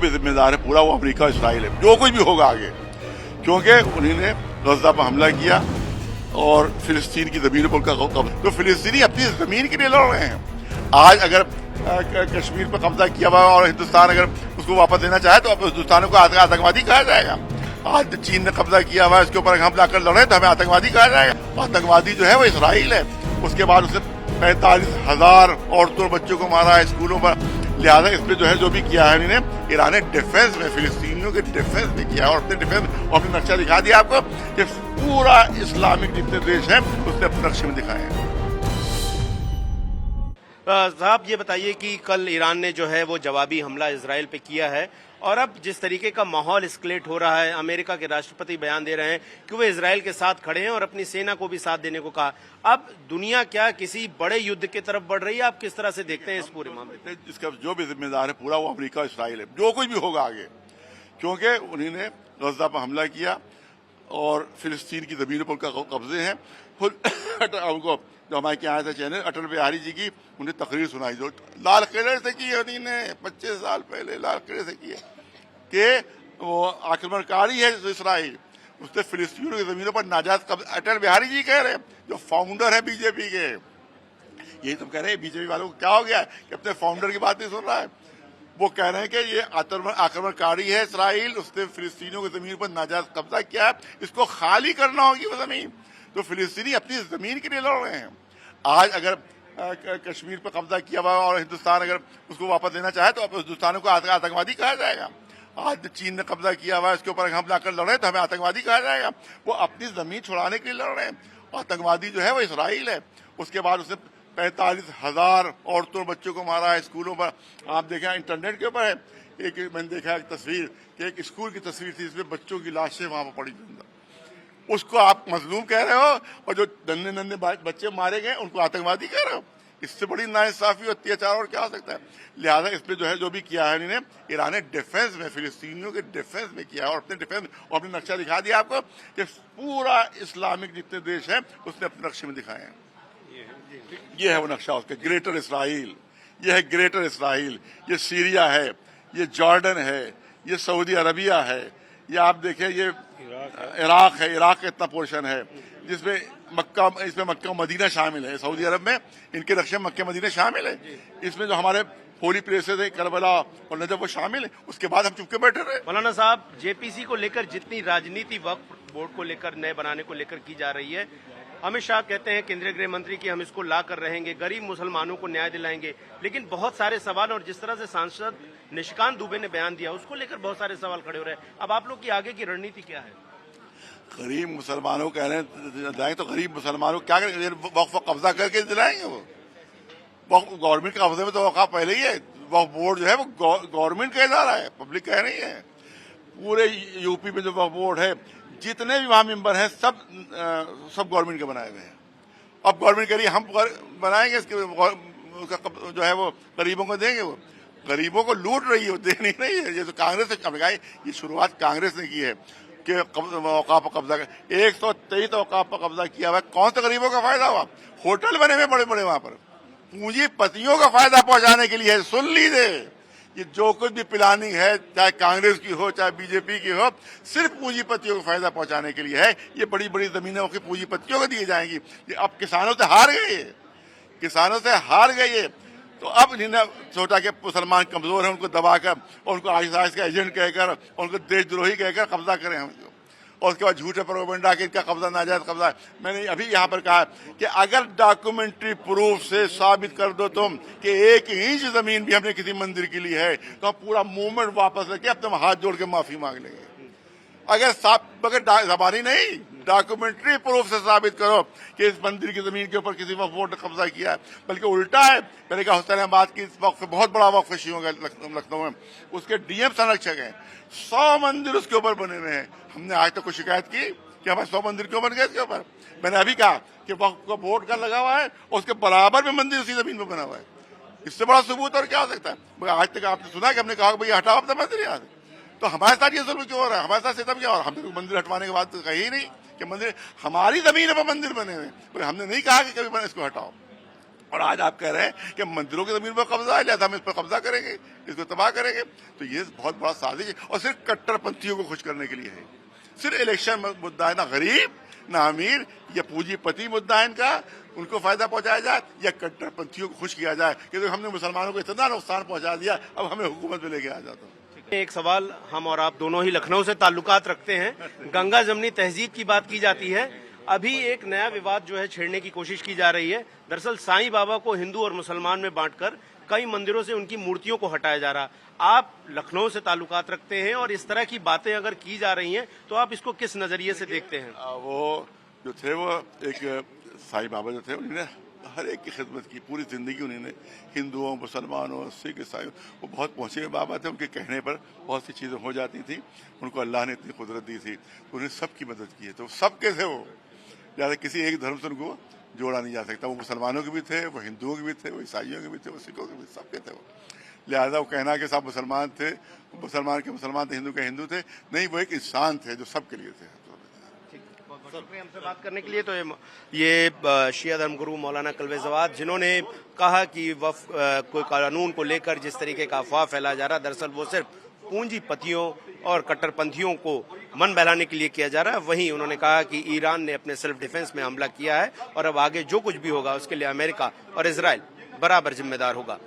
भी जिम्मेदार है पूरा वो अमेरिका और इसराइल है, जो कुछ भी होगा आगे, क्योंकि उन्होंने गजा पर हमला किया और फिलिस्तीन की जमीन पर उनका कब्जा, तो फिलिस्तीनी अपनी जमीन के लिए लड़ रहे हैं। आज अगर कश्मीर पर कब्जा किया हुआ और हिंदुस्तान अगर उसको वापस देना चाहे तो अब हिंदुस्तान को आतंकवादी कहा जाएगा। आज चीन ने कब्जा किया हुआ है, उसके ऊपर हमला कर लड़े तो हमें आतंकवादी कहा जाएगा। आतंकवादी जो है वो इसराइल है। उसके बाद उसने 45,000 औरतों और बच्चों को मारा है स्कूलों पर। लिहाजा इस पे जो है जो भी किया है इन्होंने, ईरान ने डिफेंस में फिलिस्तीनियों के डिफेंस में किया और अपने डिफेंस और अपने नक्शा दिखा दिया आपको कि पूरा इस्लामिक जितने देश हैं उसने अपने नक्शे में दिखाए हैं। साहब ये बताइए कि कल ईरान ने जो है वो जवाबी हमला इजराइल पे किया है और अब जिस तरीके का माहौल एस्केलेट हो रहा है, अमेरिका के राष्ट्रपति बयान दे रहे हैं कि वो इजराइल के साथ खड़े हैं और अपनी सेना को भी साथ देने को कहा। अब दुनिया क्या किसी बड़े युद्ध की तरफ बढ़ रही है? आप किस तरह से देखते हैं इस पूरे मामले में? इसका जो भी जिम्मेदार है पूरा वो अमेरिका और इसराइल है, जो कुछ भी होगा आगे, क्योंकि उन्होंने गजा पर हमला किया और फिलिस्तीन की जमीनों पर उनका कब्जे हैं। उनको जो हमारे यहाँ आए थे चैनल अटल बिहारी जी की उन्हें तकरीर सुनाई जो लाल किले से की उन्होंने 25 साल पहले लाल किले से की है कि वो आक्रमणकारी है इसराइल, उसने फिलिस्तीनियों की जमीनों पर नाजायज कब्जा। अटल बिहारी जी कह रहे हैं जो फाउंडर है बीजेपी के, यही तो कह रहे हैं बीजेपी वालों को क्या हो गया है कि अपने फाउंडर की बात नहीं सुन रहा है। वो कह रहे हैं कि ये आक्रमणकारी है इसराइल, उसने फिलिस्तीनियों की जमीन पर नाजायज कब्जा किया है, इसको खाली करना होगी वो जमीन। तो फिलिस्तीनी अपनी जमीन के लिए लड़ रहे हैं। आज अगर कश्मीर पर कब्जा किया हुआ और हिंदुस्तान अगर उसको वापस देना चाहे तो अब हिंदुस्तान को आतंकवादी कहा जाएगा। आज चीन ने कब्जा किया हुआ है, उसके ऊपर हमला कर लड़े तो हमें आतंकवादी कहा जाएगा। वो अपनी जमीन छुड़ाने के लिए लड़ रहे हैं। आतंकवादी जो है वो इसराइल है। उसके बाद उसने 45,000 औरतों और बच्चों को मारा है स्कूलों पर। आप देखें इंटरनेट के ऊपर है, एक मैंने देखा एक तस्वीर कि एक स्कूल की तस्वीर थी, इसमें बच्चों की लाशें वहां पर पड़ी जिंदा। उसको आप मजलूम कह रहे हो और जो नन्हे नन्हे बच्चे मारे गए उनको आतंकवादी कह रहे हो। इससे बड़ी नाइंसाफी और अत्याचार और क्या हो सकता है? लिहाजा इस पे जो है जो भी किया है इन्होंने, ईरान ने डिफेंस में फिलिस्तीनियों के डिफेंस में किया और अपने डिफेंस और अपने नक्शा दिखा दिया आपको कि पूरा इस्लामिक जितने देश हैं उसने अपने नक्शे में दिखाए हैं। ये है वो नक्शा उसके, ग्रेटर इसराइल, ये है ग्रेटर इसराइल, ये सीरिया है, ये जॉर्डन है, ये सऊदी अरबिया है, ये आप देखें ये इराक है, इराक का इतना पोर्शन है जिसमें इसमें मक्का मदीना शामिल है। सऊदी अरब में इनके नक्शे मक्का मदीना शामिल है। इसमें जो हमारे होली प्लेसेस है करबला और नजफ वो शामिल है। उसके बाद हम चुपके बैठे रहे। मौलाना साहब, जेपीसी को लेकर जितनी राजनीति वक्फ बोर्ड को लेकर नए बनाने को लेकर की जा रही है, अमित शाह कहते हैं केंद्रीय गृह मंत्री की हम इसको ला कर रहेंगे, गरीब मुसलमानों को न्याय दिलाएंगे, लेकिन बहुत सारे सवाल और जिस तरह से सांसद निशिकांत दुबे ने बयान दिया उसको लेकर बहुत सारे सवाल खड़े हो रहे हैं। अब आप लोग की आगे की रणनीति क्या है? गरीब मुसलमानों कह रहे हैं जाएंगे तो गरीब मुसलमानों क्या करेंगे? वक्फ कब्जा करके दिलाएंगे वो गवर्नमेंट के कब्जे में तो वक़्फ़ पहले ही है। वक्फ बोर्ड जो है वो गवर्नमेंट का इदारा है, पब्लिक कह रही है। पूरे यूपी में जो वक्फ बोर्ड है जितने भी वहाँ मेंबर हैं सब गवर्नमेंट के बनाए हुए हैं। अब गवर्नमेंट कह रही है हम बनाएंगे इसके जो है वो गरीबों को देंगे। वो गरीबों को लूट रही है, वो देनी नहीं है। ये तो कांग्रेस ने ये शुरुआत कांग्रेस ने की है कि औकाफ पर कब्जा कर 123 औकाफ पर कब्जा किया हुआ है। कौन से गरीबों का फायदा हुआ? होटल बने हुए बड़े बड़े वहां पर, पूंजीपतियों का फायदा पहुंचाने के लिए है। सुन लीजिए, ये जो कुछ भी प्लानिंग है चाहे कांग्रेस की हो चाहे बीजेपी की हो, सिर्फ पूंजीपतियों को फायदा पहुंचाने के लिए है। ये बड़ी बड़ी जमीनें की पूंजीपतियों को दी जाएंगी। अब किसानों से हार गए, किसानों से हार गए। तो अब इन्होंने सोचा कि मुसलमान कमजोर है, उनको दबाकर और उनको आइस का एजेंट कहकर उनको देशद्रोही कहकर कब्जा करें हम। और उसके बाद झूठे प्रोपेगेंडा के इनका कब्जा नाजायज कब्जा है। मैंने अभी यहाँ पर कहा कि अगर डॉक्यूमेंट्री प्रूफ से साबित कर दो तुम कि 1 इंच जमीन भी हमने किसी मंदिर के लिए है तो हम पूरा मूवमेंट वापस लेके अब तुम हाथ जोड़ के माफी मांग लेंगे। अगर जबानी नहीं, डॉक्यूमेंट्री प्रूफ से साबित करो कि इस मंदिर की जमीन के ऊपर किसी वक्फ बोर्ड ने कब्जा किया है। बल्कि उल्टा है, मैंने कहा हुसैनाबाद की इस वक्त बहुत बड़ा वक्फ शियों का लखनऊ में, उसके डीएम संरक्षक हैं, 100 मंदिर उसके ऊपर बने हुए हैं। हमने आज तक कोई शिकायत की कि हमारे 100 मंदिर क्यों बन गए इसके ऊपर? मैंने अभी कहा कि वक्फ का बोर्ड का लगा हुआ है और उसके बराबर में मंदिर उसी जमीन पर बना हुआ है। इससे बड़ा सबूत और क्या हो सकता है? आज तक आपने सुना कि हमने कहा कि भैया हटाओ अपना मंदिर यहाँ से। तो हमारे साथ ये जुल्म क्यों हो रहा है? हमारे साथ सितम क्यों हो रहा है? हमने मंदिर हटवाने के बाद तो कही ही नहीं कि मंदिर हमारी जमीन पर मंदिर बने हुए, हमने नहीं कहा कि कभी इसको हटाओ। और आज आप कह रहे हैं कि मंदिरों की जमीन पर कब्जा है, लिहाजा हम इस पर कब्जा करेंगे, इसको तबाह करेंगे। तो ये बहुत बड़ा साजिश है और सिर्फ कट्टरपंथियों को खुश करने के लिए है। सिर्फ इलेक्शन मुद्दा है, ना गरीब ना अमीर, या पूंजीपति मुद्दा है इनका, उनको फायदा पहुंचाया जाए या कट्टरपंथियों को खुश किया जाए कि तो हमने मुसलमानों को इतना नुकसान पहुंचा दिया, अब हमें हुकूमत में लेके आ जाता। एक सवाल, हम और आप दोनों ही लखनऊ से ताल्लुकात रखते हैं, गंगा जमनी तहजीब की बात की जाती है, अभी एक नया विवाद जो है छेड़ने की कोशिश की जा रही है। दरअसल साईं बाबा को हिंदू और मुसलमान में बांटकर कई मंदिरों से उनकी मूर्तियों को हटाया जा रहा। आप लखनऊ से ताल्लुकात रखते हैं और इस तरह की बातें अगर की जा रही हैं तो आप इसको किस नजरिए से देखते हैं? वो जो थे वो एक साईं बाबा जो थे, उन्होंने हर एक की खिदमत की, पूरी जिंदगी उन्होंने हिंदुओं, मुसलमानों, सिख, ईसाई, वो बहुत पहुंचे हुए बाबा थे। उनके कहने पर बहुत सी चीजें हो जाती थी, उनको अल्लाह ने इतनी कुदरत दी थी, तो उन्हें सबकी मदद की है। तो सबके थे वो, ज़्यादा किसी एक धर्म से उनको जोड़ा नहीं जा सकता। वो मुसलमानों के भी थे, वो हिंदुओं के भी थे, वो ईसाइयों के भी थे, वो सिखों के भी, सबके थे वो। लिहाजा वो कहना कि सब मुसलमान थे, मुसलमान के मुसलमान थे, हिंदू के हिंदू थे, नहीं, वो एक इंसान थे जो सबके लिए थे। शुक्रिया हमसे बात करने के लिए। तो ये शिया धर्मगुरु मौलाना कल्बे जवाद, जिन्होंने कहा कि वफ कोई कानून को लेकर जिस तरीके का अफवाह फैलाया जा रहा, दरअसल वो सिर्फ पूंजीपतियों और कट्टरपंथियों को मन बहलाने के लिए किया जा रहा है। वहीं उन्होंने कहा कि ईरान ने अपने सेल्फ डिफेंस में हमला किया है और अब आगे जो कुछ भी होगा उसके लिए अमेरिका और इजराइल बराबर जिम्मेदार होगा।